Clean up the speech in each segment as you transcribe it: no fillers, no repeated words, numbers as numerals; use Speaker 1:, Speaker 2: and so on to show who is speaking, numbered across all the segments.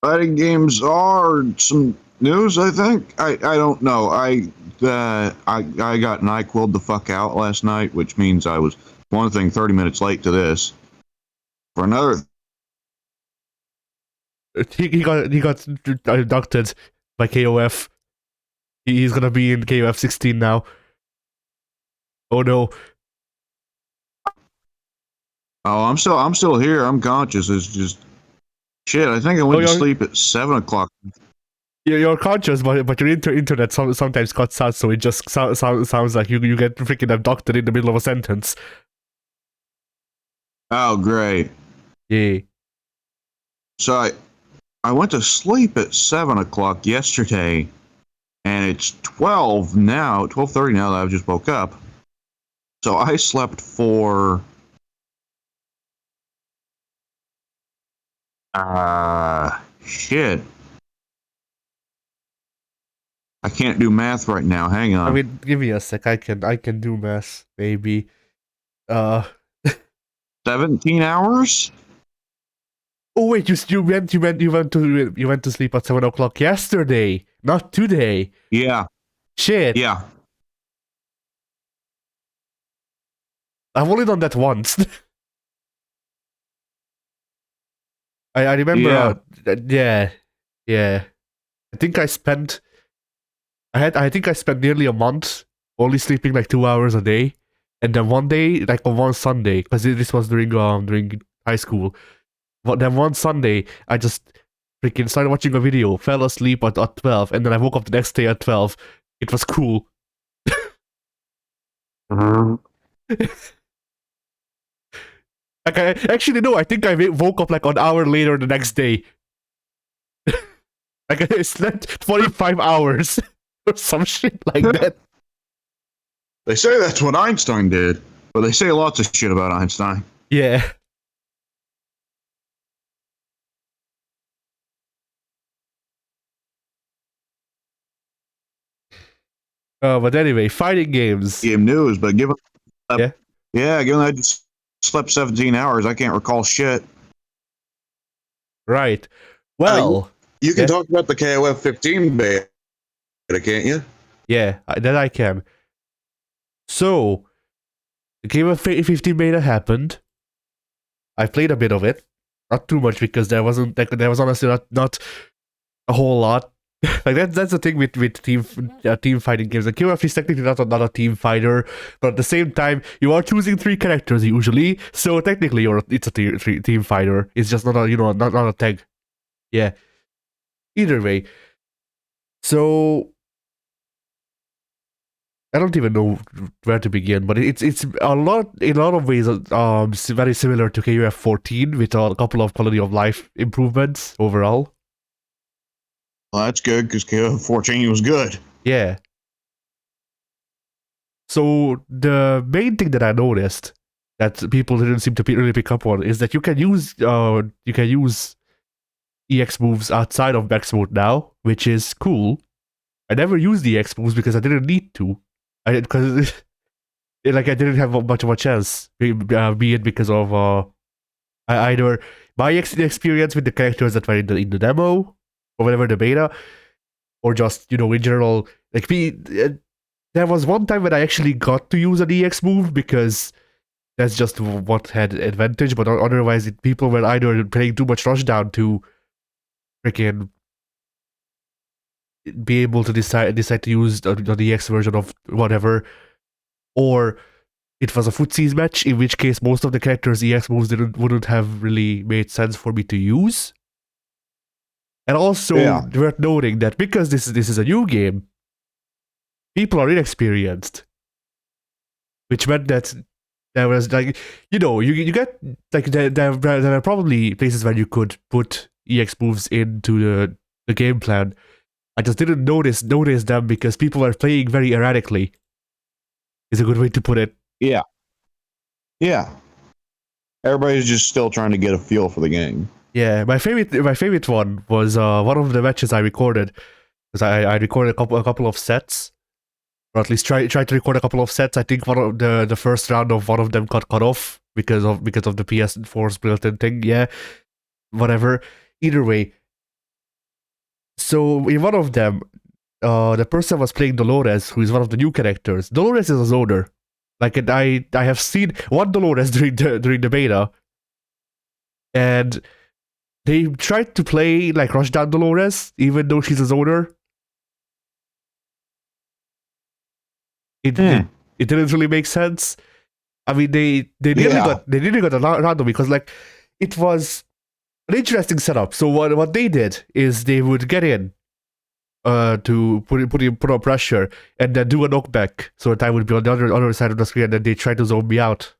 Speaker 1: Fighting games are some news. I think. I don't know. I got NyQuil the fuck out last night, which means I was one thing 30 minutes late to this. For another,
Speaker 2: He got abducted by KOF. He's gonna be in KOF 16 now. Oh no.
Speaker 1: I'm still here. I'm conscious. It's just shit. I think I
Speaker 2: Oh,
Speaker 1: went to sleep at 7 o'clock.
Speaker 2: you're conscious, but your internet sometimes cuts out, so it just sounds like you get freaking abducted in the middle of a sentence.
Speaker 1: Oh, great.
Speaker 2: Yeah.
Speaker 1: So I went to sleep at 7 o'clock yesterday, and it's 12:30 now that I've just woke up. So I slept for shit. I can't do math right now. Hang
Speaker 2: I
Speaker 1: on.
Speaker 2: mean, give me a sec. I can do math, maybe. Uh.
Speaker 1: 17 hours?
Speaker 2: Oh wait, you went to sleep at 7 o'clock yesterday, not today.
Speaker 1: Yeah.
Speaker 2: Shit.
Speaker 1: Yeah.
Speaker 2: I've only done that once. I remember.
Speaker 1: Yeah.
Speaker 2: Yeah, yeah. I think I spent. I think I spent nearly a month only sleeping like 2 hours a day, and then one day, like on one Sunday, because this was during high school. But then one Sunday, I just freaking started watching a video, fell asleep at 12, and then I woke up the next day at 12. It was cool.
Speaker 1: Mhm.
Speaker 2: Like, actually, no, I think I woke up like an hour later the next day. Like, I slept 45 hours or some shit like that.
Speaker 1: They say that's what Einstein did, but they say lots of shit about Einstein.
Speaker 2: Yeah. But anyway, fighting games.
Speaker 1: Game news, but given
Speaker 2: Yeah.
Speaker 1: given I just slept 17 hours, I can't recall shit.
Speaker 2: Right.
Speaker 1: I mean,
Speaker 2: Well,
Speaker 1: you can
Speaker 2: yeah.
Speaker 1: talk about the KOF 15 beta, can't you?
Speaker 2: Yeah, that I can. So, the game of 15 beta happened. I played a bit of it. Not too much because there was honestly not a whole lot. Like that's the thing with team fighting games. Like KOF is technically not a team fighter, but at the same time you are choosing three characters usually. So technically it's a team fighter. It's just not a not a tag. Yeah. Either way. So I don't even know where to begin, but it's a lot in a lot of ways very similar to KOF 14 with a couple of quality of life improvements overall.
Speaker 1: Well, that's good because KOF 14 was good.
Speaker 2: Yeah. So the main thing that I noticed that people didn't seem to really pick up on is that you can use EX moves outside of max mode now, which is cool. I never used the EX moves because I didn't need to. Because like I didn't have much of a chance, be it because of either my experience with the characters that were in the demo or whatever the beta, or just in general. Like there was one time when I actually got to use an EX move because that's just what had advantage. But otherwise, people were either playing too much rushdown to freaking be able to decide to use the EX version of whatever, or it was a footsies match, in which case most of the characters' EX moves wouldn't have really made sense for me to use. And also worth noting that because this is a new game, people are inexperienced, which meant that there was like you get like there are probably places where you could put EX moves into the game plan. I just didn't notice them because people were playing very erratically. Is a good way to put it.
Speaker 1: Yeah. Yeah. Everybody's just still trying to get a feel for the game.
Speaker 2: Yeah, my favorite one was one of the matches I recorded because I recorded a couple of sets, or at least try to record a couple of sets. I think one of the first round of one of them got cut off because of the PS4's built-in thing. Yeah, whatever. Either way, So in one of them, the person was playing Dolores, who is one of the new characters. Dolores is a zoner. Like, and I have seen one Dolores during the beta, and they tried to play like Rushdown Dolores, even though she's a zoner. It
Speaker 1: Hmm.
Speaker 2: it didn't really make sense. I mean, they nearly
Speaker 1: Yeah.
Speaker 2: got a random because like it was an interesting setup. So what they did is they would get in to put on pressure and then do a knockback, so that I would be on the other side of the screen, and then they try to zone me out.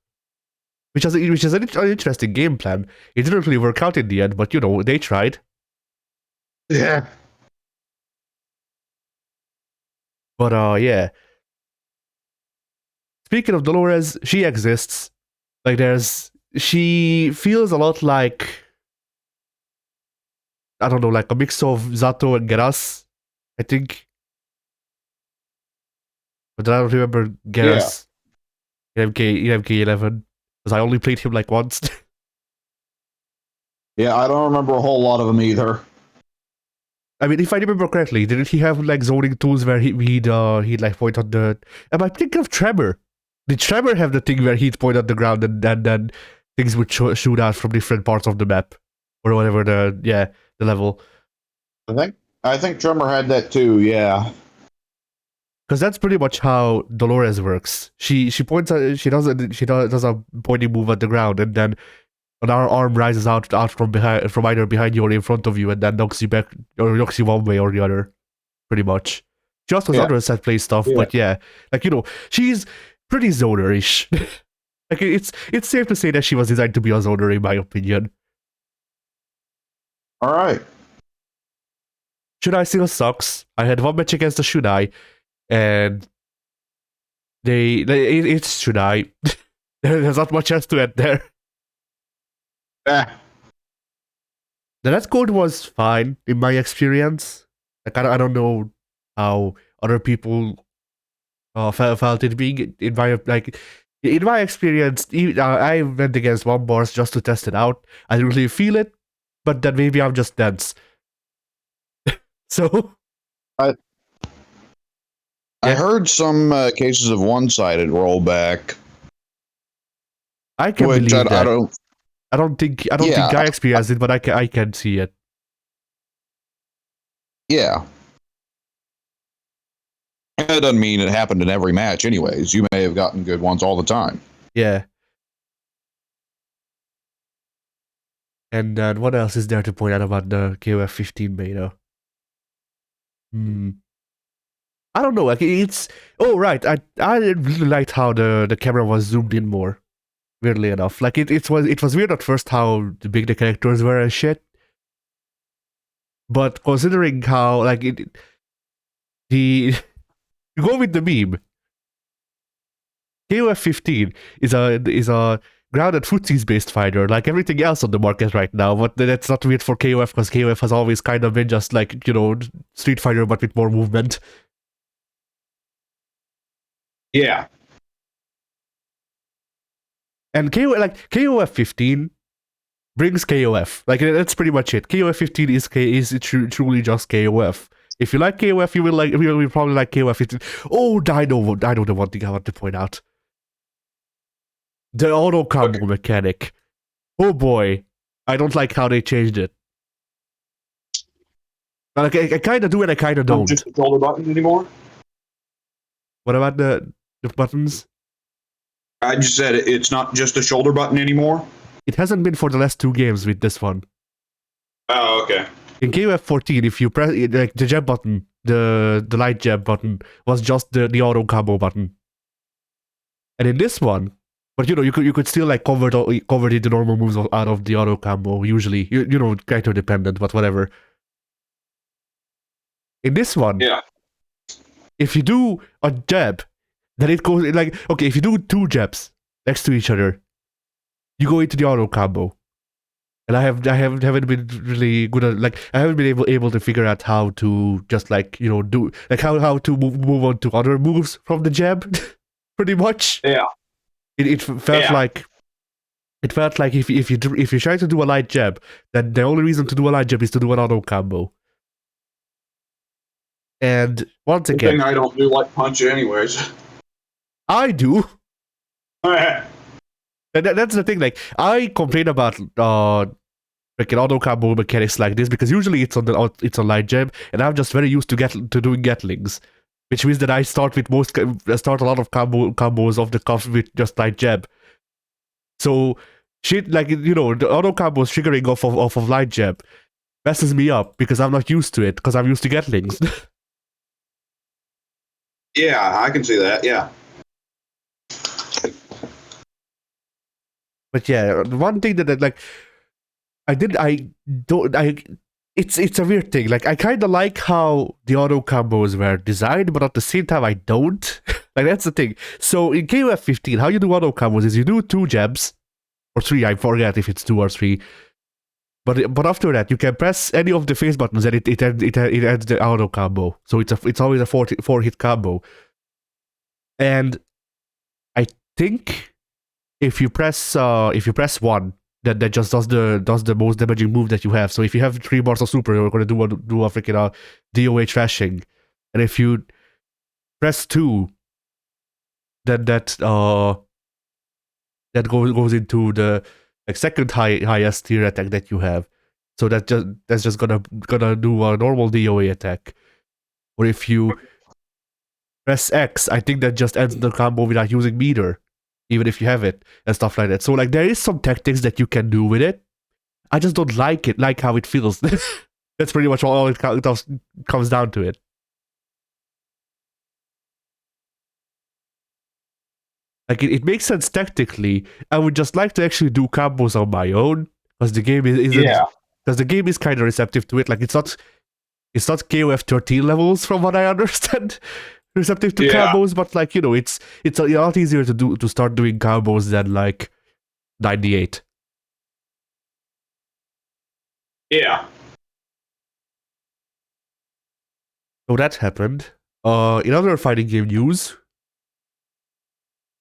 Speaker 2: Which is an interesting game plan. It didn't really work out in the end, but you know they tried.
Speaker 1: Yeah.
Speaker 2: But yeah. Speaking of Dolores, she exists. Like she feels a lot like, I don't know, like a mix of Zato and Geras, I think. But I don't remember
Speaker 1: Yeah.
Speaker 2: Geras in MK11 because I only played him like once.
Speaker 1: Yeah. I don't remember a whole lot of them either.
Speaker 2: I mean, if I remember correctly, didn't he have like zoning tools where he'd like point on the? Am I thinking of Tremor? Did Tremor have the thing where he'd point at the ground and then things would shoot out from different parts of the map or whatever the level?
Speaker 1: I think Tremor had that too. Yeah.
Speaker 2: Because that's pretty much how Dolores works. She points at does a pointing move at the ground, and then an arm rises out from behind, from either behind you or in front of you, and then knocks you back or knocks you one way or the other. Pretty much. She also has
Speaker 1: Yeah.
Speaker 2: other set play stuff,
Speaker 1: Yeah.
Speaker 2: but yeah, like you know, she's pretty zonerish. Like it's safe to say that she was designed to be a zoner, in my opinion.
Speaker 1: All right.
Speaker 2: Shunai still sucks. I had one match against the Shunai, and it's Shunai. There's not much else to add there.
Speaker 1: Ah.
Speaker 2: The net code was fine in my experience. Like I don't know how other people felt it being in my like in my experience. I went against one boss just to test it out. I didn't really feel it, but then maybe I'm just dense. So
Speaker 1: I
Speaker 2: Yeah.
Speaker 1: heard some cases of one-sided rollback,
Speaker 2: I can
Speaker 1: which
Speaker 2: believe
Speaker 1: I
Speaker 2: that.
Speaker 1: don't.
Speaker 2: I don't think
Speaker 1: Yeah.
Speaker 2: I experienced it, but I can see it.
Speaker 1: Yeah. That doesn't mean it happened in every match, anyways. You may have gotten good ones all the time.
Speaker 2: Yeah. And then what else is there to point out about the KOF 15 beta? I don't know. Like it's right. I really liked how the camera was zoomed in more. Weirdly enough, like it was weird at first how big the characters were and shit. But considering how like the you go with the meme, KOF 15 is a grounded footsies based fighter like everything else on the market right now. But that's not weird for KOF because KOF has always kind of been just like, you know, Street Fighter but with more movement.
Speaker 1: Yeah.
Speaker 2: And KOF 15 brings KOF. Like that's pretty much it. KOF 15 is truly just KOF. If you like KOF, you will probably like KOF 15. Oh, I know the one thing I want to point out. The auto combo mechanic. Oh boy, I don't like how they changed it. Like I kind of do and I kind of don't.
Speaker 1: Just the shoulder button anymore.
Speaker 2: What about the buttons?
Speaker 1: I just said it's not just a shoulder button anymore.
Speaker 2: It hasn't been for the last two games with this one.
Speaker 1: Oh, okay.
Speaker 2: In KOF 14, if you press like the jab button, the light jab button was just the auto combo button. And in this one, but you know, you could still like convert the normal moves out of the auto combo. Usually, you know, character dependent, but whatever. In this one,
Speaker 1: Yeah.
Speaker 2: if you do a jab, then it goes like okay. If you do two jabs next to each other, you go into the auto combo. And I haven't been really good at like I haven't been able to figure out how to just like, you know, do like how to move on to other moves from the jab, pretty much.
Speaker 1: Yeah.
Speaker 2: It felt like if you try to do a light jab, then the only reason to do a light jab is to do an auto combo. And once
Speaker 1: Good thing
Speaker 2: again,
Speaker 1: I don't do like punch anyways.
Speaker 2: I do.
Speaker 1: Yeah.
Speaker 2: That's the thing. Like, I complain about freaking auto combo mechanics like this because usually it's on light jab, and I'm just very used to doing gatlings, which means that I start a lot of combos off the cuff with just light jab. So shit, like, the auto combos triggering off of light jab messes me up because I'm not used to it because I'm used to gatlings.
Speaker 1: Yeah, I can see that. Yeah.
Speaker 2: But yeah, one thing that like I don't I it's a weird thing. Like, I kind of like how the auto combos were designed, but at the same time I don't. Like, that's the thing. So in KOF 15, how you do auto combos is you do 2 jabs or 3. I forget if it's 2 or 3. But after that, you can press any of the face buttons and it ends the auto combo. So it's always a 4 hit combo. And I think if you press 1, that just does the most damaging move that you have. So if you have 3 bars of super, you're gonna do a freaking DOA trashing, and if you press 2, then that goes into the like second highest tier attack that you have. So that's just gonna do a normal DOA attack. Or if you press X, I think that just ends the combo without using meter, even if you have it and stuff like that. So like, there is some tactics that you can do with it. I just don't like how it feels. That's pretty much all it comes down to it. Like, it makes sense tactically. I would just like to actually do combos on my own because the game isn't because the game is kind of receptive to it. Like, it's not KOF 13 levels from what I understand. Receptive to combos, but like, it's a lot easier to start doing combos than like 98.
Speaker 1: Yeah.
Speaker 2: So that happened. In other fighting game news,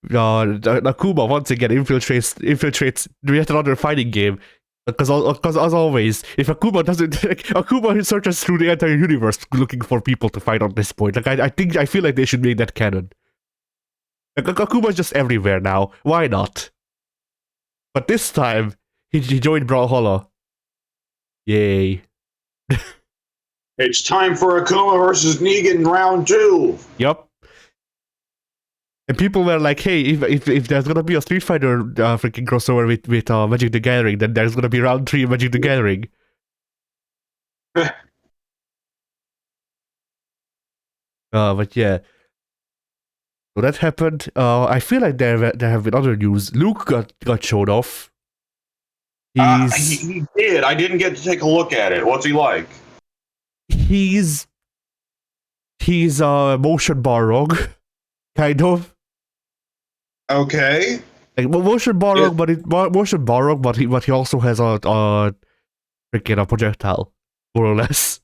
Speaker 2: Nakuma once again infiltrates yet another fighting game. Because as always, if Akuma doesn't, Akuma searches through the entire universe looking for people to fight on this point. Like, I feel like they should make that canon. Like, Akuma's just everywhere now. Why not? But this time, he joined Brawlhalla. Yay.
Speaker 1: It's time for Akuma versus Negan round 2.
Speaker 2: Yup. And people were like, hey, if there's gonna be a Street Fighter freaking crossover with Magic the Gathering, then there's gonna be round 3 of Magic the Gathering. But yeah. So that happened. I feel like there have been other news. Luke got showed off.
Speaker 1: He did. I didn't get to take a look at it. What's he like?
Speaker 2: He's a motion Balrog, kind of.
Speaker 1: Okay.
Speaker 2: Like, motion Balrog, but he also has a freaking a projectile, more or less.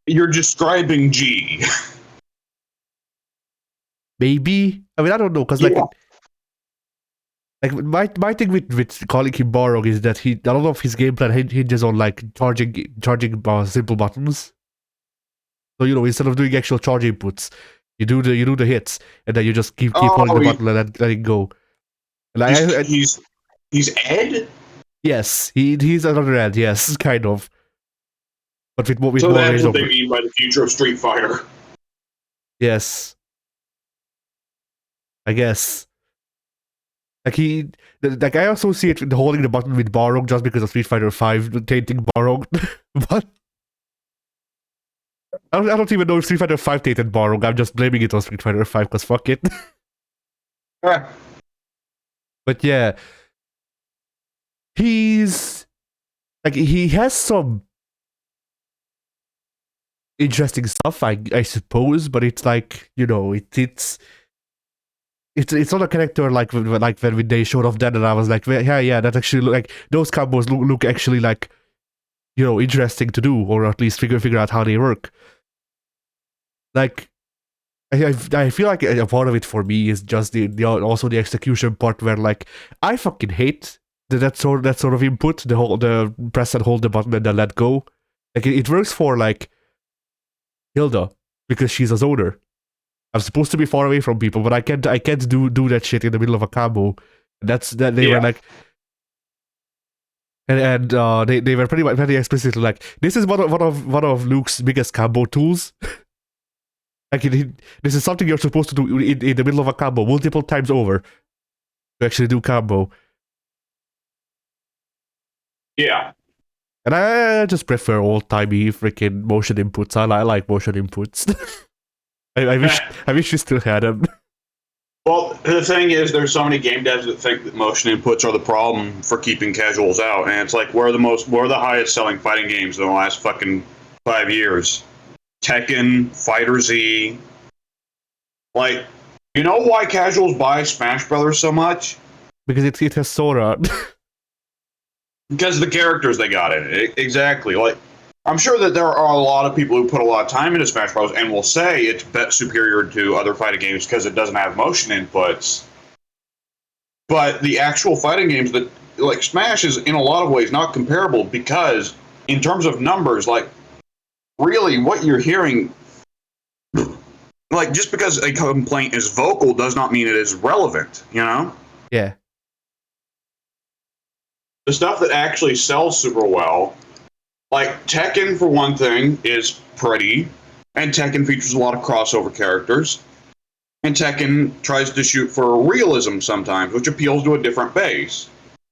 Speaker 1: You're describing G.
Speaker 2: Maybe. I mean, I don't know, because like my thing with calling him Balrog is that a lot of his game plan hinges on like charging simple buttons. So, instead of doing actual charge inputs, you do the hits, and then you just keep holding the button and let it go. And
Speaker 1: he's Ed.
Speaker 2: Yes, he's another Ed. Yes, kind of. But with more
Speaker 1: So
Speaker 2: more
Speaker 1: that's
Speaker 2: range
Speaker 1: what
Speaker 2: of.
Speaker 1: they mean by the future of Street Fighter.
Speaker 2: Yes, I guess. Like I associate holding the button with Balrog just because of Street Fighter 5 tainting Balrog, but I don't even know if Street Fighter 5 tainted Balrog. I'm just blaming it on Street Fighter 5 because fuck it. But yeah, he's like, he has some interesting stuff, I suppose, but it's like, it's not a character like when they showed off that, and I was like, yeah, that actually like those combos look actually like, interesting to do, or at least figure out how they work. Like, I feel like a part of it for me is just also the execution part, where like, I fucking hate that sort of input, the press and hold the button and then let go. Like, it works for like Hilda, because she's a zoner. I'm supposed to be far away from people, but I can't do that shit in the middle of a combo. That's that they were like, and they were pretty much very explicitly like, this is one of Luke's biggest combo tools. Like this is something you're supposed to do in the middle of a combo multiple times over to actually do combo.
Speaker 3: Yeah.
Speaker 2: And I just prefer old-timey freaking motion inputs. I like motion inputs. I wish we still had them.
Speaker 3: Well, the thing is, there's so many game devs that think that motion inputs are the problem for keeping casuals out, and it's like we're the highest selling fighting games in the last fucking 5 years. Tekken, Fighter Z. Like, you know why casuals buy Smash Brothers so much?
Speaker 2: Because it has Sora.
Speaker 3: Because of the characters they got in it. Exactly. Like, I'm sure that there are a lot of people who put a lot of time into Smash Bros. And will say it's superior to other fighting games because it doesn't have motion inputs. But the actual fighting games that, like, Smash is in a lot of ways not comparable because, in terms of numbers, like, really what you're hearing, like, just because a complaint is vocal does not mean it is relevant, you know?
Speaker 2: Yeah.
Speaker 3: The stuff that actually sells super well, like Tekken, for one thing, is pretty, and Tekken features a lot of crossover characters, and Tekken tries to shoot for realism sometimes, which appeals to a different base.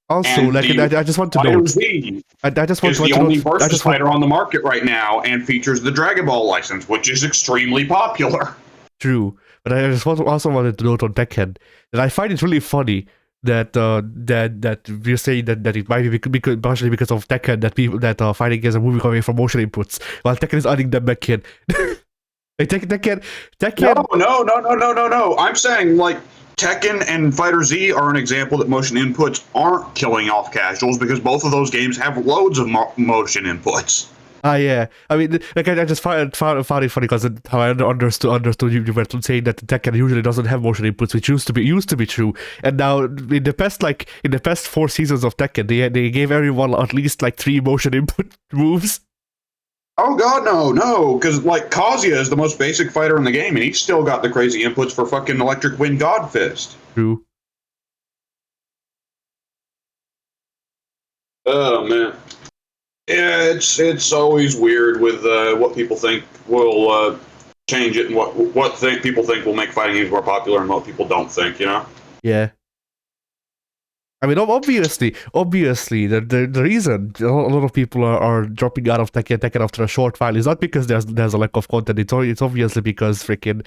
Speaker 2: Also,
Speaker 3: and
Speaker 2: like, I just want to
Speaker 3: Fighter
Speaker 2: note,
Speaker 3: Z
Speaker 2: I just want
Speaker 3: is
Speaker 2: to
Speaker 3: the
Speaker 2: note,
Speaker 3: only versus fighter on the market right now, and features the Dragon Ball license, which is extremely popular.
Speaker 2: True, but I just also wanted to note on Tekken that I find it really funny that that we're saying that it might be because partially because of Tekken that people that fighting games are moving away from motion inputs while Tekken is adding them back in. Like Tekken.
Speaker 3: No. I'm saying, like, Tekken and Fighter Z are an example that motion inputs aren't killing off casuals because both of those games have loads of motion inputs.
Speaker 2: Yeah. I mean, like, I just found it funny because how I understood you were saying that Tekken usually doesn't have motion inputs, which used to be true. And now in the past 4 seasons of Tekken, they gave everyone at least like 3 motion input moves.
Speaker 3: Oh god, no, because, like, Kazuya is the most basic fighter in the game, and he's still got the crazy inputs for fucking Electric Wind God Fist.
Speaker 2: True.
Speaker 3: Oh man, yeah, it's always weird with what people think will change it, and what people think will make fighting games more popular, and what people don't think, you know?
Speaker 2: Yeah. I mean, obviously, the reason a lot of people are dropping out of Tekken after a short while is not because there's a lack of content. It's obviously because freaking.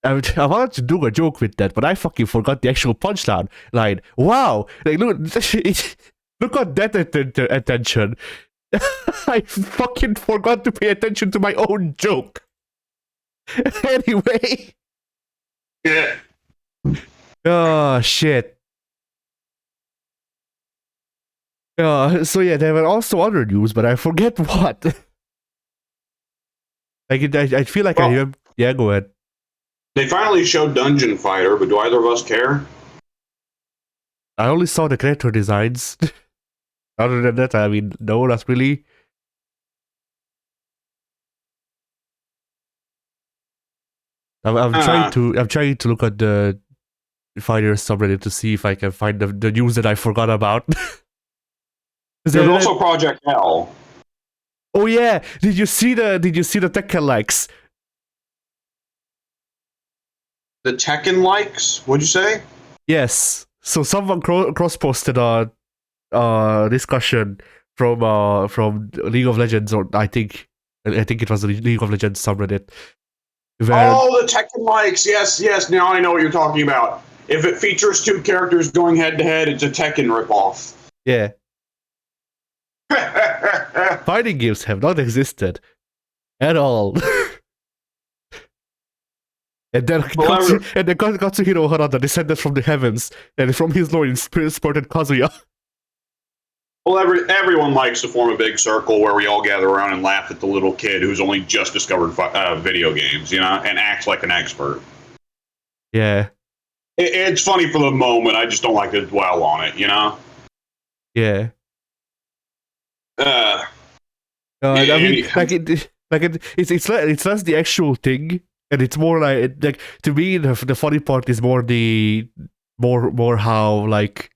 Speaker 2: I wanted to do a joke with that, but I fucking forgot the actual punchline. Line. Wow! Like, look at that attention. I fucking forgot to pay attention to my own joke. Anyway.
Speaker 3: Yeah.
Speaker 2: Oh shit. So yeah, there were also other news, but I forget what. Like, I feel like I hear. Yeah, go ahead.
Speaker 3: They finally showed Dungeon Fighter, but do either of us care?
Speaker 2: I only saw the character designs. Other than that, I mean, no, not really. I'm trying to look at the Fighter subreddit to see if I can find the news that I forgot about.
Speaker 3: There's also Project L.
Speaker 2: Oh yeah, did you see the Tekken likes?
Speaker 3: The Tekken likes? What'd you say?
Speaker 2: Yes. So someone cross posted a discussion from League of Legends, or I think it was the League of Legends subreddit.
Speaker 3: Oh, the Tekken likes. Yes. Now I know what you're talking about. If it features 2 characters going head to head, it's a Tekken ripoff.
Speaker 2: Yeah. Fighting games have not existed at all. And then Katsuhiro Harada descended from the heavens, and from his loins spurted Kazuya.
Speaker 3: Well, everyone likes to form a big circle where we all gather around and laugh at the little kid who's only just discovered video games, you know, and acts like an expert.
Speaker 2: Yeah.
Speaker 3: It's funny for the moment. I just don't like to dwell on it, you know?
Speaker 2: Yeah. I mean, Like it's less the actual thing, and it's more like to me the funny part is more the more how like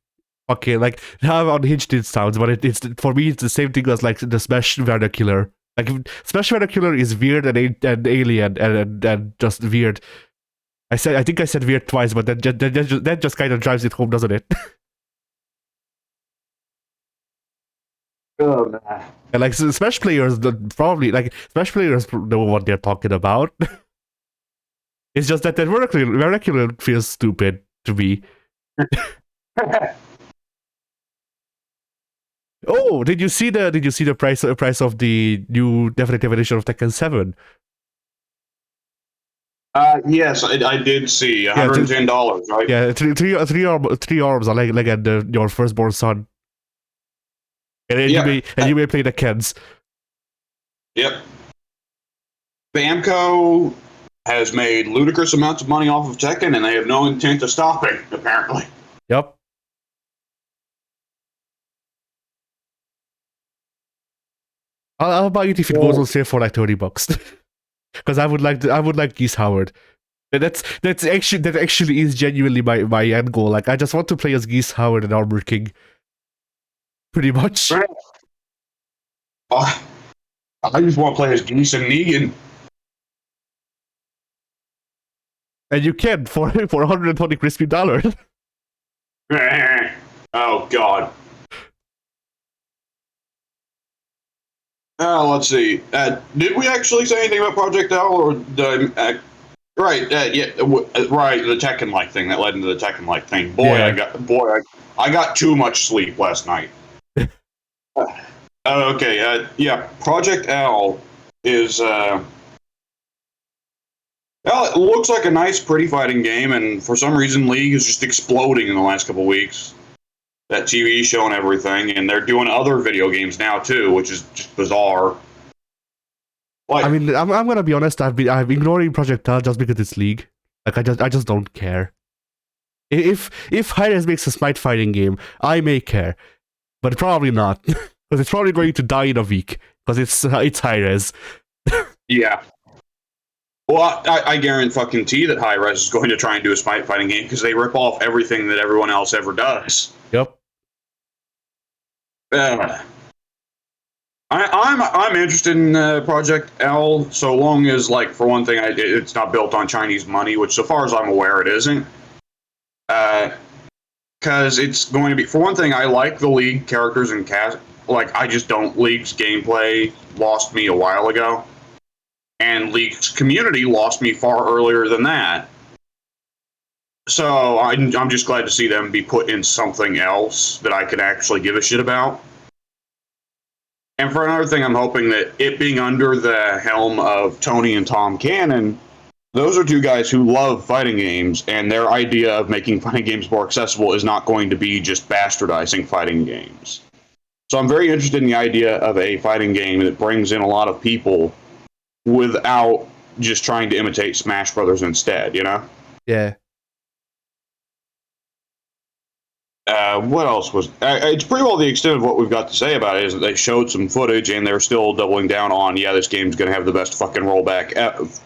Speaker 2: okay, like how unhinged it sounds, but it's for me it's the same thing as like the Smash vernacular. Like Smash vernacular is weird and alien and just weird. I think I said weird twice, but that just kind of drives it home, doesn't it?
Speaker 3: Oh, man.
Speaker 2: And like Smash players probably like Smash players know what they're talking about. It's just that vernacular feels stupid to me. Oh, did you see the price of the new definitive edition of Tekken 7?
Speaker 3: Yes, I did see $110, right?
Speaker 2: Yeah, three arms are like your firstborn son, and then you may play the Kens.
Speaker 3: Yep. Bamco has made ludicrous amounts of money off of Tekken, and they have no intent of stopping, apparently.
Speaker 2: Yep. I'll buy it if it goes on sale for like $30, because I would like Geese Howard. And that actually is genuinely my end goal. Like I just want to play as Geese Howard and Armor King, pretty much.
Speaker 3: Right. I just want to play as Geese and Negan.
Speaker 2: And you can for $120 crispy dollars.
Speaker 3: Oh God. Let's see. Did we actually say anything about Project L, or right? Yeah, right. The Tekken-like thing that led into the Tekken-like thing. I got too much sleep last night. Okay. Yeah. Project L is. Well, it looks like a nice, pretty fighting game, and for some reason, League is just exploding in the last couple weeks. That TV show and everything, and they're doing other video games now too, which is just bizarre. Like,
Speaker 2: I mean, I'm gonna be honest. I'm ignoring Project L just because it's League. Like I just don't care. If Hi-Rez makes a Smite fighting game, I may care, but probably not, because it's probably going to die in a week because it's Hi-Rez.
Speaker 3: Yeah. Well, I guarantee that Hi-Rez is going to try and do a Smite fighting game because they rip off everything that everyone else ever does.
Speaker 2: Yep.
Speaker 3: I'm interested in Project L, so long as, like, for one thing, it's not built on Chinese money, which, so far as I'm aware, it isn't. Because it's going to be, for one thing, I like the League characters and cast. Like, I just don't. League's gameplay lost me a while ago, and League's community lost me far earlier than that. So I'm just glad to see them be put in something else that I can actually give a shit about. And for another thing, I'm hoping that it being under the helm of Tony and Tom Cannon, those are two guys who love fighting games, and their idea of making fighting games more accessible is not going to be just bastardizing fighting games. So I'm very interested in the idea of a fighting game that brings in a lot of people without just trying to imitate Smash Brothers instead, you know?
Speaker 2: Yeah.
Speaker 3: What else was? It's pretty well the extent of what we've got to say about it is that they showed some footage and they're still doubling down on, yeah, this game's going to have the best fucking rollback,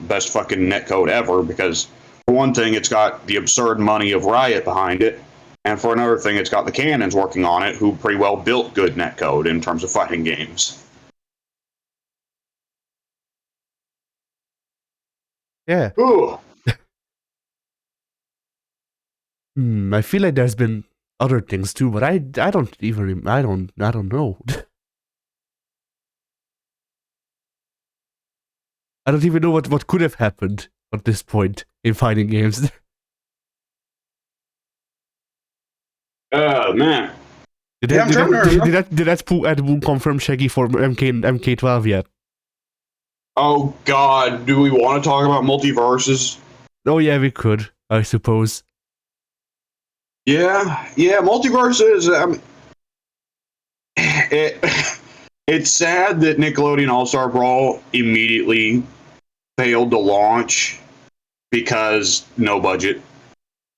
Speaker 3: best fucking netcode ever, because for one thing, it's got the absurd money of Riot behind it, and for another thing, it's got the Cannons working on it, who pretty well built good netcode in terms of fighting games.
Speaker 2: Yeah.
Speaker 3: Ooh.
Speaker 2: I feel like there's been other things too, but I don't even I don't know. I don't even know what could have happened at this point in fighting games.
Speaker 3: Oh man.
Speaker 2: Did that Boom confirm Shaggy for MK12 yet?
Speaker 3: Oh god, do we want to talk about multiverses?
Speaker 2: Oh yeah, we could, I suppose.
Speaker 3: Yeah, multiverses. It's sad that Nickelodeon All-Star Brawl immediately failed to launch because no budget.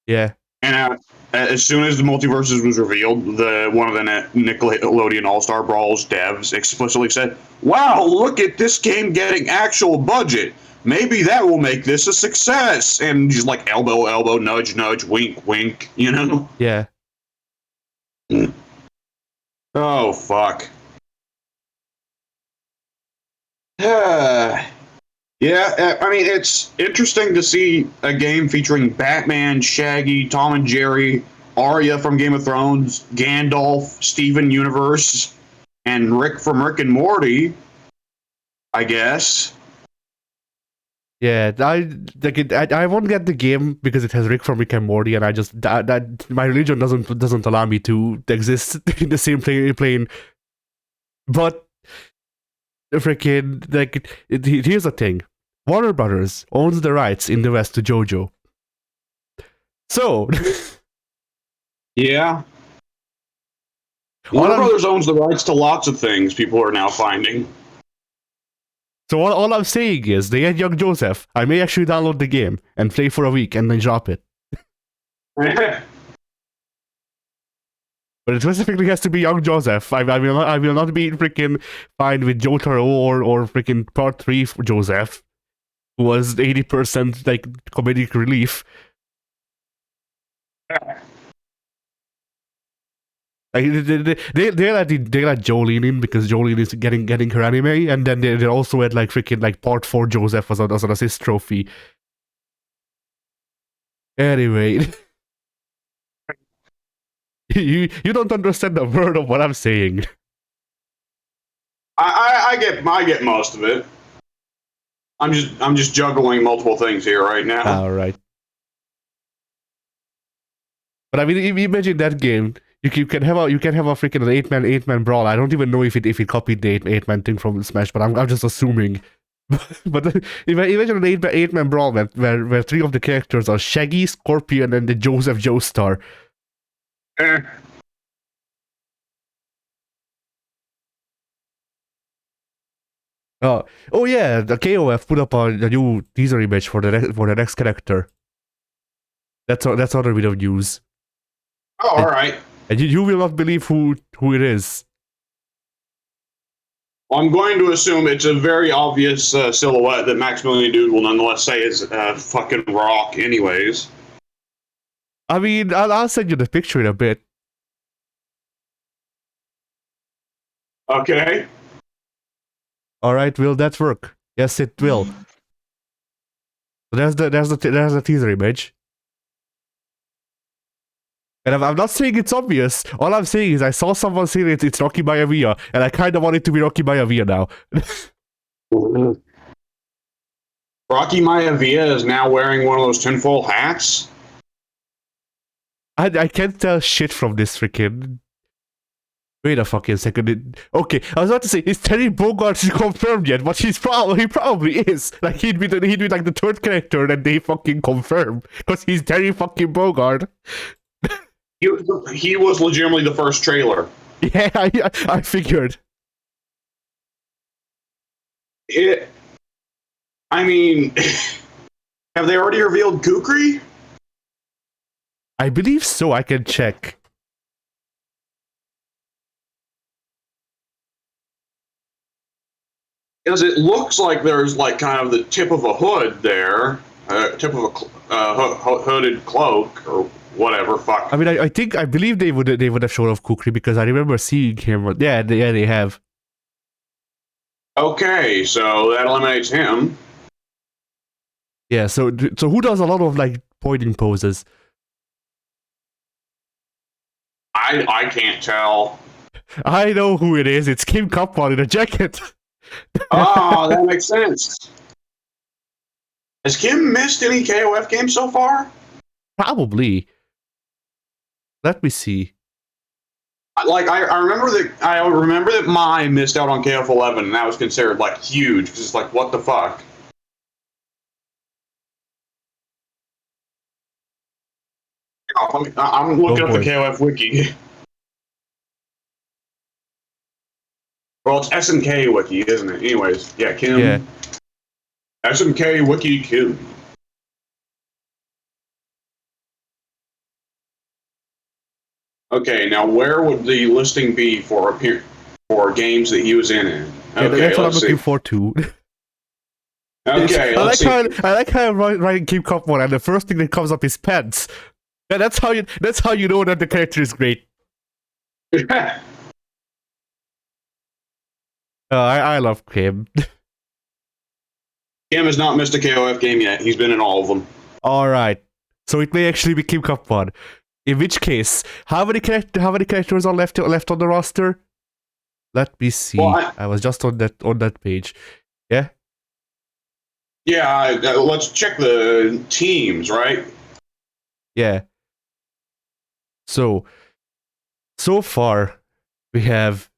Speaker 2: Yeah.
Speaker 3: And as soon as the multiverses was revealed, one of the Nickelodeon All Star Brawls devs explicitly said, "Wow, look at this game getting actual budget. Maybe that will make this a success." And just like elbow, elbow, nudge, nudge, wink, wink. You know?
Speaker 2: Yeah.
Speaker 3: Oh fuck. Yeah, I mean, it's interesting to see a game featuring Batman, Shaggy, Tom and Jerry, Arya from Game of Thrones, Gandalf, Steven Universe, and Rick from Rick and Morty, I guess.
Speaker 2: Yeah, I won't get the game because it has Rick from Rick and Morty, and I just that my religion doesn't allow me to exist in the same plane. But freaking here's the thing: Warner Brothers owns the rights in the West to JoJo. So
Speaker 3: Yeah. Warner Brothers owns the rights to lots of things, people are now finding.
Speaker 2: So all I'm saying is, they had Young Joseph. I may actually download the game and play for a week and then drop it. But it specifically has to be Young Joseph. I will not be freaking fine with Jotaro or freaking Part 3 for Joseph, who was 80% like comedic relief. Like, they let Jolene in because Jolene is getting her anime, and then they also had like freaking like Part 4 Joseph as an assist trophy. Anyway, you don't understand a word of what I'm saying.
Speaker 3: I get most of it. I'm just juggling multiple things here right now.
Speaker 2: All right. But I mean, imagine that game. You can have a freaking eight man brawl. I don't even know if it copied the eight man thing from Smash, but I'm just assuming. But imagine an eight man brawl where three of the characters are Shaggy, Scorpion, and the Joseph Joestar. Oh yeah, the KOF put up a new teaser image for the next character. That's other bit of news.
Speaker 3: Oh, all right.
Speaker 2: And you will not believe who it is.
Speaker 3: I'm going to assume it's a very obvious silhouette that Maximilian Dude will nonetheless say is fucking rock anyways.
Speaker 2: I mean, I'll send you the picture in a bit.
Speaker 3: Okay.
Speaker 2: All right, will that work? Yes, it will. So there's the teaser image. And I'm not saying it's obvious. All I'm saying is I saw someone saying it's Rocky Maivia, and I kind of want it to be Rocky Maivia now.
Speaker 3: Rocky Maivia is now wearing one of those tinfoil hats?
Speaker 2: I can't tell shit from this freaking... Wait a fucking second. Okay, I was about to say, is Terry Bogard confirmed yet? But he probably is. Like, he'd be like the third character that they fucking confirm. Because he's Terry fucking Bogard.
Speaker 3: He was legitimately the first trailer.
Speaker 2: Yeah, I figured.
Speaker 3: I mean, have they already revealed Kukri?
Speaker 2: I believe so, I can check.
Speaker 3: Because it looks like there's like kind of the tip of a hood there, tip of a hooded cloak or whatever. Fuck.
Speaker 2: I mean, I believe they would have shown off Kukri because I remember seeing him. Yeah, they have.
Speaker 3: Okay, so that eliminates him.
Speaker 2: Yeah, so who does a lot of like pointing poses?
Speaker 3: I can't tell.
Speaker 2: I know who it is. It's Kim Kaplan in a jacket.
Speaker 3: Oh, that makes sense. Has Kim missed any KOF games so far?
Speaker 2: Probably. Let me see.
Speaker 3: Like I remember that Mai missed out on KOF 11, and that was considered like huge because it's like what the fuck. I'm looking up the KOF wiki. Well, it's SNK wiki, isn't it? Anyways, yeah, Kim.
Speaker 2: Yeah.
Speaker 3: SNK wiki Kim. Okay, now where would the listing be for games that he was in?
Speaker 2: Yeah,
Speaker 3: Okay,
Speaker 2: that's what I'm
Speaker 3: let's see.
Speaker 2: looking for too.
Speaker 3: Okay,
Speaker 2: I
Speaker 3: let's
Speaker 2: like
Speaker 3: see.
Speaker 2: how I like how I'm writing Keep Cup one, and the first thing that comes up is pants. And that's how you know that the character is great. I love Kim.
Speaker 3: Kim has not missed a KOF game yet. He's been in all of them.
Speaker 2: All right, so it may actually be Keep Cup one. In which case, how many characters are left on the roster? Let me see.
Speaker 3: Well,
Speaker 2: I was just on that page. Yeah.
Speaker 3: Yeah, let's check the teams, right?
Speaker 2: Yeah. So far we have.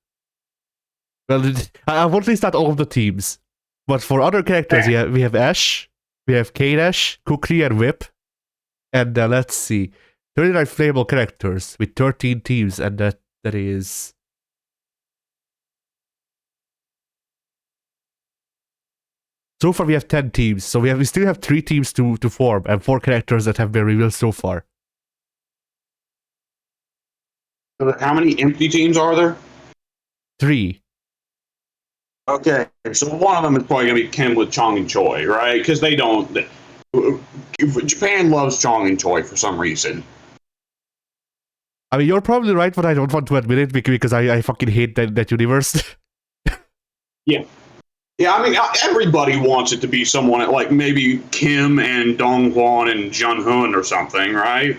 Speaker 2: Well, I won't list out all of the teams, but for other characters, yeah, we have Ash, we have K-Dash, Kukri, and Whip, and let's see, 39 playable characters with 13 teams, and that is. So far, we have 10 teams, so we still have 3 teams to form, and 4 characters that have been revealed so far.
Speaker 3: How many empty teams are there?
Speaker 2: 3.
Speaker 3: Okay, so one of them is probably going to be Kim with Chong and Choi, right? Because they don't. Japan loves Chong and Choi for some reason.
Speaker 2: I mean, you're probably right, but I don't want to admit it because I fucking hate that universe.
Speaker 3: Yeah. Yeah, I mean, everybody wants it to be someone like maybe Kim and Dong Hwan and Jun Hoon or something, right?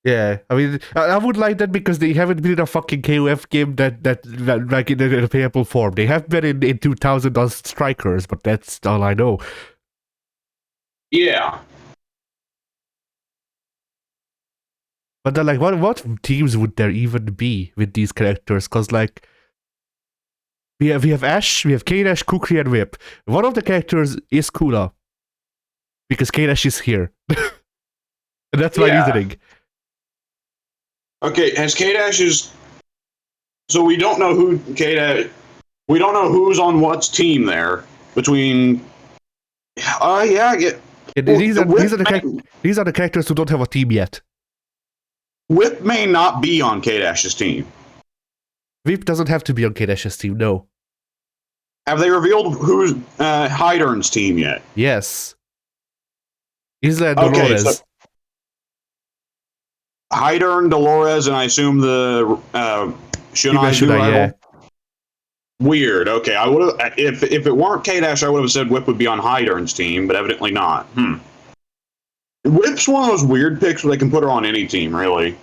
Speaker 2: Yeah, I mean, I would like that because they haven't been in a fucking KOF game that like in a playable form. They have been in 2000 as strikers, but that's all I know.
Speaker 3: Yeah.
Speaker 2: But then, like, what teams would there even be with these characters? Because like, we have Ash, we have K-Dash, Kukri, and Whip. One of the characters is Kula because K-Dash is here, and that's my reasoning.
Speaker 3: Okay, has K-Dash's... So we don't know who K-Dash... We don't know who's on what's team there between... yeah, I get...
Speaker 2: These are the characters who don't have a team yet.
Speaker 3: Whip may not be on K-Dash's team.
Speaker 2: Whip doesn't have to be on K-Dash's team, no.
Speaker 3: Have they revealed who's Hydern's team yet?
Speaker 2: Yes. Isla and Dolores.
Speaker 3: Okay, so Hydern, Dolores, and I assume the Shunai rival.
Speaker 2: Yeah.
Speaker 3: Weird. Okay, I would have if it weren't K-Dash, I would have said Whip would be on Hydern's team, but evidently not. Whip's one of those weird picks where they can put her on any team, really.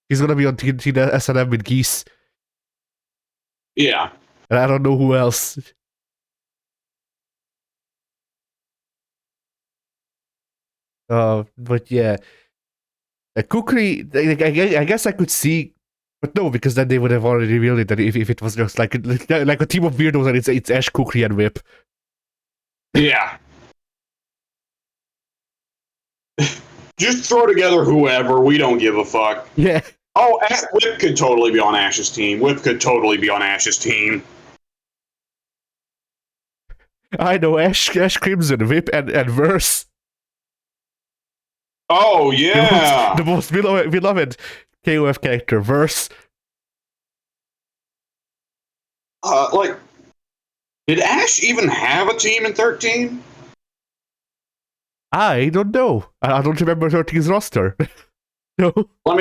Speaker 2: He's gonna be on Team S&M with Geese.
Speaker 3: Yeah.
Speaker 2: And I don't know who else. But yeah. Kukri, I guess I could see, but no, because then they would have already revealed it that if it was just like a team of weirdos and it's Ash, Kukri, and Whip.
Speaker 3: Yeah. Just throw together whoever. We don't give a fuck.
Speaker 2: Yeah.
Speaker 3: Oh, Whip could totally be on Ash's team. Whip could totally be on Ash's team.
Speaker 2: I know, Ash Crimson, Whip, and Verse.
Speaker 3: Oh, yeah.
Speaker 2: The most beloved KOF character, Verse.
Speaker 3: Did Ash even have a team in 13?
Speaker 2: I don't know. I don't remember 13's roster. No.
Speaker 3: Let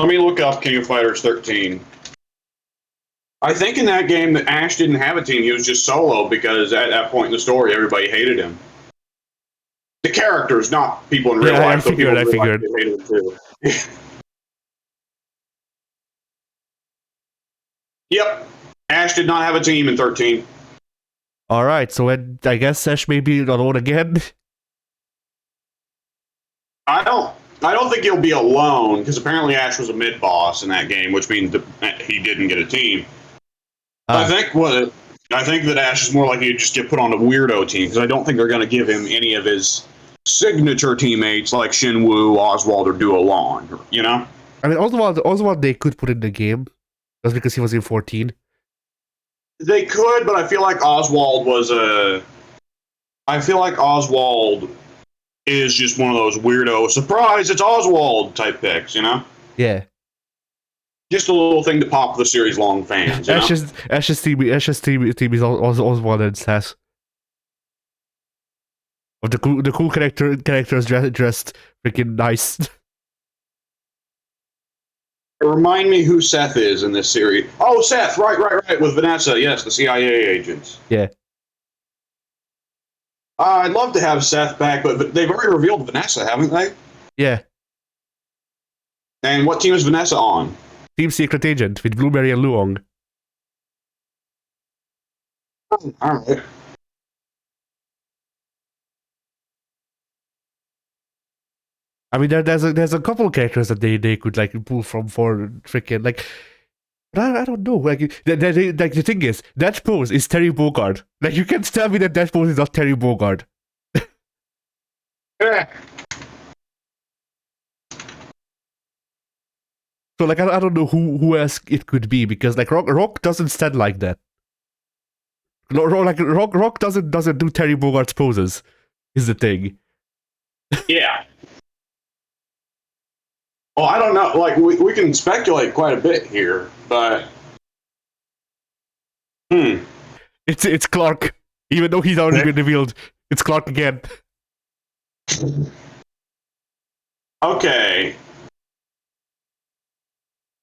Speaker 3: me look up King of Fighters 13. I think in that game that Ash didn't have a team. He was just solo because at that point in the story, everybody hated him. The characters, not people in real life.
Speaker 2: I figured.
Speaker 3: Hated him too. Yep. Ash did not have a team in 13.
Speaker 2: Alright, so I guess Ash may be alone again.
Speaker 3: I don't think he'll be alone because apparently Ash was a mid boss in that game, which means that he didn't get a team. I think that Ash is more likely to just get put on a weirdo team because I don't think they're going to give him any of his signature teammates like Shinwoo, Oswald, or Duolon. You know?
Speaker 2: I mean, Oswald they could put in the game just because he was in 14.
Speaker 3: They could, but I feel like Oswald is just one of those weirdo surprise, it's Oswald type picks, you know?
Speaker 2: Yeah.
Speaker 3: Just a little thing to pop the series long fans, you know?
Speaker 2: Ash's team is also one and says of the cool characters dressed freaking nice.
Speaker 3: Remind me who Seth is in this series. Oh, Seth, right, with Vanessa, yes, the CIA agents.
Speaker 2: Yeah.
Speaker 3: I'd love to have Seth back, but they've already revealed Vanessa, haven't they?
Speaker 2: Yeah.
Speaker 3: And what team is Vanessa on?
Speaker 2: Team Secret Agent with Blueberry and Luong.
Speaker 3: Alright.
Speaker 2: I mean, there's a couple of characters that they could like pull from for freaking like. But I don't know. Like the thing is, that pose is Terry Bogard. Like you can't tell me that pose is not Terry Bogard.
Speaker 3: Yeah.
Speaker 2: So like I don't know who else it could be, because like Rock doesn't stand like that. Like Rock doesn't do Terry Bogard's poses. Is the thing.
Speaker 3: Yeah. Well, I don't know. Like we can speculate quite a bit here, but
Speaker 2: It's Clark, even though he's already been revealed. It's Clark again.
Speaker 3: Okay.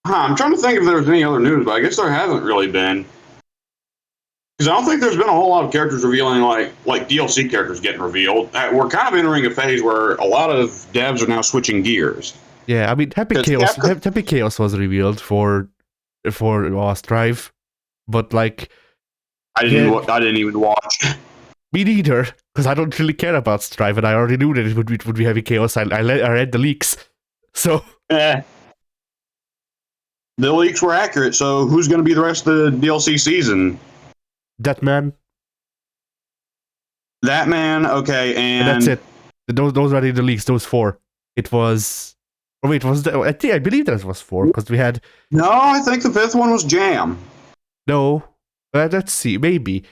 Speaker 3: I'm trying to think if there's any other news, but I guess there hasn't really been. Because I don't think there's been a whole lot of characters revealing, like DLC characters getting revealed. We're kind of entering a phase where a lot of devs are now switching gears.
Speaker 2: Yeah, I mean, Happy Chaos was revealed for Strive, but like
Speaker 3: I didn't even watch.
Speaker 2: me neither, because I don't really care about Strive, and I already knew that it would be Happy Chaos. I read the leaks, so.
Speaker 3: The leaks were accurate. So who's going to be the rest of the DLC season?
Speaker 2: That man.
Speaker 3: Okay, and
Speaker 2: that's it. Those are the leaks. Those 4. It was. Oh wait, I believe that was 4 because we had.
Speaker 3: No, I think the 5th one was Jam.
Speaker 2: No, let's see. Maybe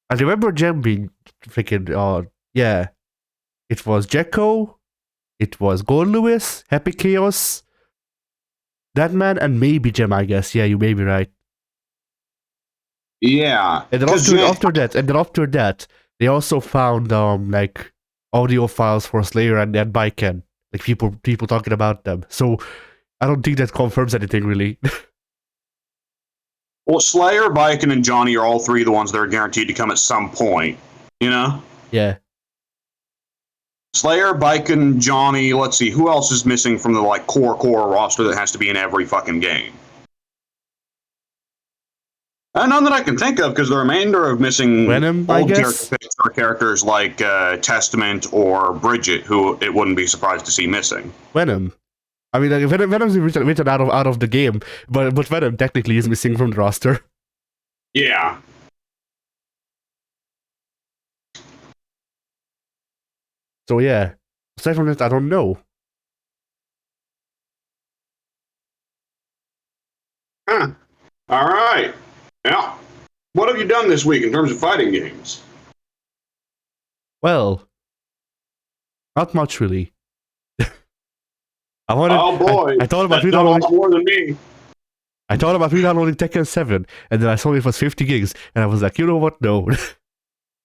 Speaker 2: I remember Jam being freaking. Yeah, it was Jekko. It was Gold Lewis, Happy Chaos, that man, and maybe Jam. I guess. Yeah, you may be right.
Speaker 3: Yeah,
Speaker 2: and then after that, they also found like audio files for Slayer and Baiken. Like people talking about them. So I don't think that confirms anything really.
Speaker 3: Well, Slayer, Baiken, and Johnny are all 3 the ones that are guaranteed to come at some point. You know?
Speaker 2: Yeah.
Speaker 3: Slayer, Baiken, Johnny. Let's see, who else is missing from the like core roster that has to be in every fucking game? None that I can think of, because the remainder of missing
Speaker 2: Venom, I guess,
Speaker 3: are characters like Testament or Bridget, who it wouldn't be surprised to see missing.
Speaker 2: Venom. I mean, like, Venom's written out of the game, but Venom technically is missing from the roster.
Speaker 3: Yeah.
Speaker 2: So yeah, aside from that, I don't know.
Speaker 3: Huh. All right. Yeah. What have you done this week in terms of fighting games?
Speaker 2: Well, not much really. I thought about
Speaker 3: re-downloading more than me.
Speaker 2: I thought about re-downloading Tekken 7, and then I saw it was 50 gigs, and I was like, you know what? No.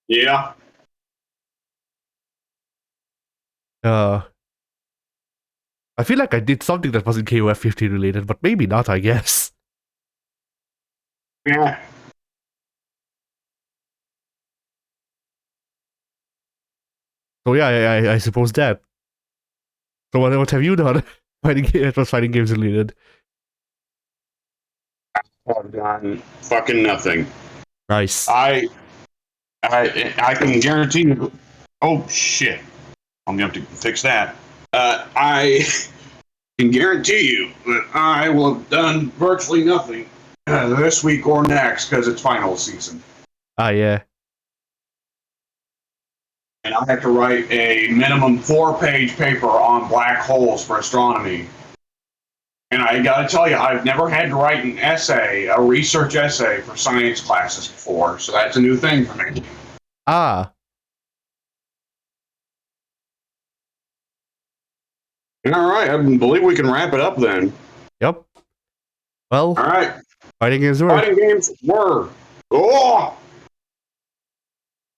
Speaker 3: Yeah.
Speaker 2: I feel like I did something that wasn't KOF 15 related, but maybe not, I guess.
Speaker 3: Yeah.
Speaker 2: So yeah, I suppose that. So what have you done? Fighting games related.
Speaker 3: I've done fucking nothing.
Speaker 2: Nice.
Speaker 3: I can guarantee you. Oh shit! I'm going to have to fix that. I can guarantee you that I will have done virtually nothing this week or next, because it's final season.
Speaker 2: Ah, yeah.
Speaker 3: And I have to write a minimum 4-page paper on black holes for astronomy. And I gotta tell you, I've never had to write an essay, a research essay for science classes before, so that's a new thing for me.
Speaker 2: Ah.
Speaker 3: All right, I believe we can wrap it up then.
Speaker 2: Yep. Well,
Speaker 3: All right,
Speaker 2: fighting games were.
Speaker 3: fighting games were. Oh!